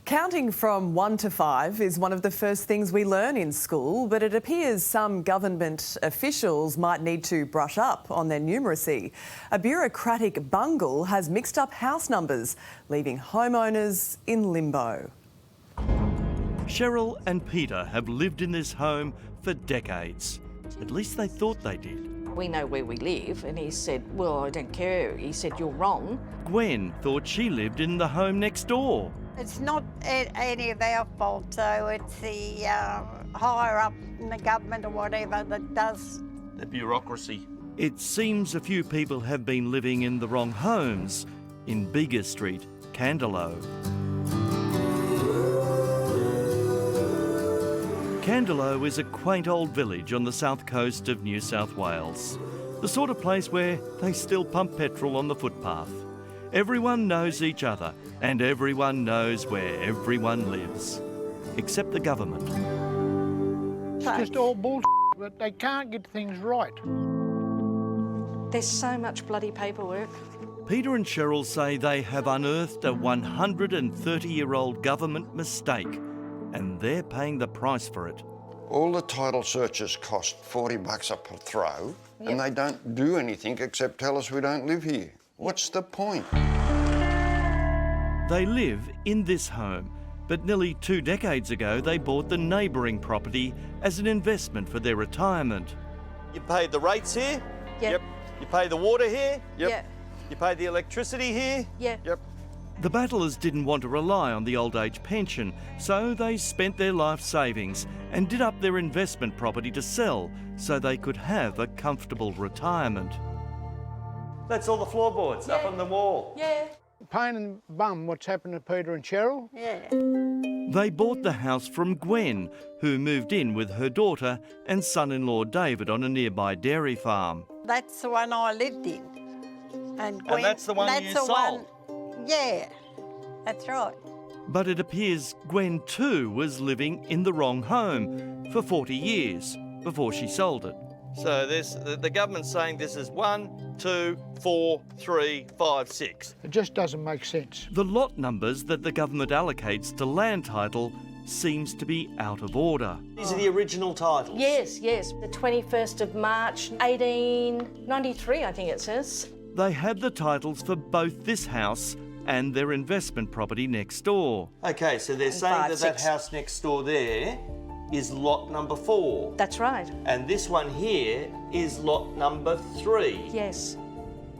Counting from 1 to 5 is one of the first things we learn in school, but it appears some government officials might need to brush up on their numeracy. A bureaucratic bungle has mixed up house numbers, leaving homeowners in limbo. Cheryl and Peter have lived in this home for decades. At least they thought they did. We know where we live, and he said, well, I don't care. He said, you're wrong. Gwen thought she lived in the home next door. It's not any of our fault, so it's the higher up in the government or whatever that does. The bureaucracy. It seems a few people have been living in the wrong homes in Bega Street, Candelo. Candelo is a quaint old village on the south coast of New South Wales. The sort of place where they still pump petrol on the footpath. Everyone knows each other and everyone knows where everyone lives. Except the government. It's just all bullshit, but they can't get things right. There's so much bloody paperwork. Peter and Cheryl say they have unearthed a 130-year-old government mistake and they're paying the price for it. All the title searches cost $40 a throw, and they don't do anything except tell us we don't live here. What's the point? They live in this home, but nearly 2 decades ago they bought the neighbouring property as an investment for their retirement. You pay the rates here? Yep. You pay the water here? Yep. Yeah. You pay the electricity here? Yeah. Yep. The Battlers didn't want to rely on the old age pension, so they spent their life savings and did up their investment property to sell so they could have a comfortable retirement. That's all the floorboards up on the wall. Yeah. Pain in the bum what's happened to Peter and Cheryl. Yeah. They bought the house from Gwen, who moved in with her daughter and son-in-law David on a nearby dairy farm. That's the one I lived in. And Gwen, that's the one you sold? Yeah, that's right. But it appears Gwen too was living in the wrong home for 40 years before she sold it. So the government's saying this is 1, 2, 4, 3, 5, 6. It just doesn't make sense. The lot numbers that the government allocates to land title seems to be out of order. These are the original titles? Yes, yes. The 21st of March, 1893, I think it says. They had the titles for both this house and their investment property next door. Okay, so they're saying five, that six. house next door there is lot number 4. That's right. And this one here is lot number 3. Yes.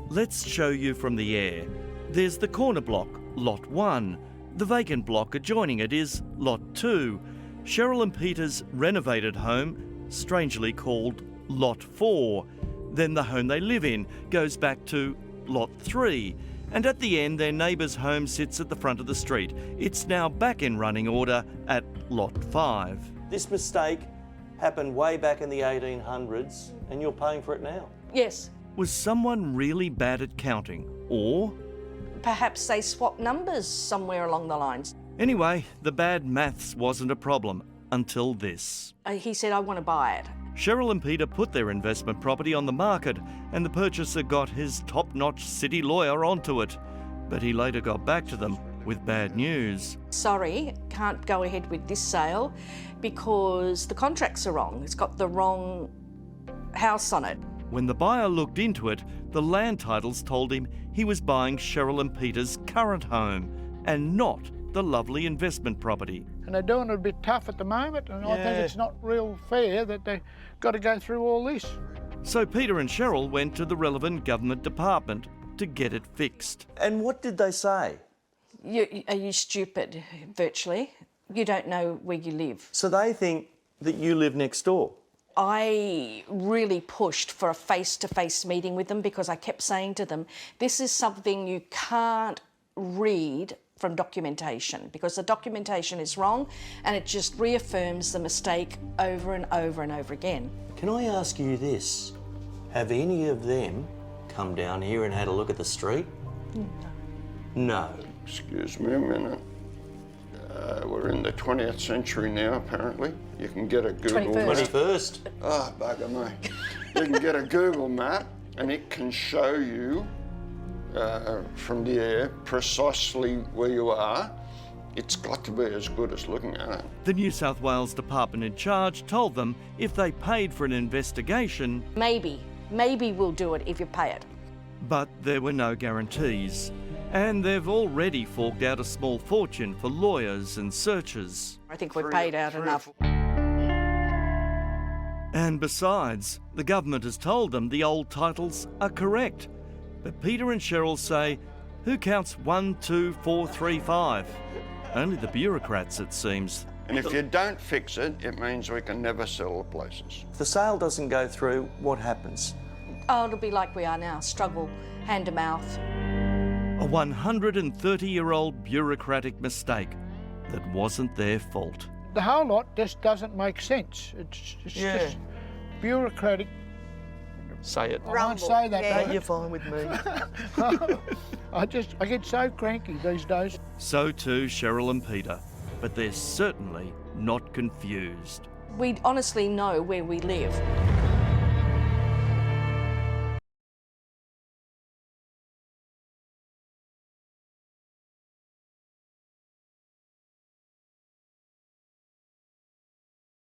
Let's show you from the air. There's the corner block, lot 1. The vacant block adjoining it is lot 2. Cheryl and Peter's renovated home, strangely called lot 4. Then the home they live in goes back to lot 3. And at the end, their neighbour's home sits at the front of the street. It's now back in running order at lot 5. This mistake happened way back in the 1800s and you're paying for it now. Yes. Was someone really bad at counting? Or? Perhaps they swapped numbers somewhere along the lines. Anyway, the bad maths wasn't a problem until this. He said, I want to buy it. Cheryl and Peter put their investment property on the market and the purchaser got his top-notch city lawyer onto it. But he later got back to them with bad news. Sorry, can't go ahead with this sale because the contracts are wrong. It's got the wrong house on it. When the buyer looked into it, the land titles told him he was buying Cheryl and Peter's current home and not the lovely investment property. And they're doing it a bit tough at the moment, and I think it's not real fair that they've got to go through all this. So Peter and Cheryl went to the relevant government department to get it fixed. And what did they say? Are you stupid, virtually? You don't know where you live. So they think that you live next door? I really pushed for a face-to-face meeting with them because I kept saying to them, this is something you can't read from documentation because the documentation is wrong and it just reaffirms the mistake over and over and over again. Can I ask you this? Have any of them come down here and had a look at the street? No. Excuse me a minute. We're in the 20th century now, apparently. You can get a Google 21st. map. 21st. Oh, bugger me. You can get a Google map and it can show you from the air precisely where you are It's got to be as good as looking at it. The New South Wales department in charge told them if they paid for an investigation, Maybe we'll do it if you pay it. but there were no guarantees. And they've already forked out a small fortune for lawyers and searchers. I think we've paid out enough. And besides, the government has told them the old titles are correct. But Peter and Cheryl say, who counts 1, 2, 4, 3, 5? Only the bureaucrats, it seems. And if you don't fix it, it means we can never sell the places. If the sale doesn't go through, what happens? Oh, it'll be like we are now, struggle hand to mouth. A 130-year-old bureaucratic mistake that wasn't their fault. The whole lot just doesn't make sense. It's just bureaucratic. Say it. I won't say that. Yeah. but You're fine with me. I get so cranky these days. So too Cheryl and Peter, but they're certainly not confused. We honestly know where we live.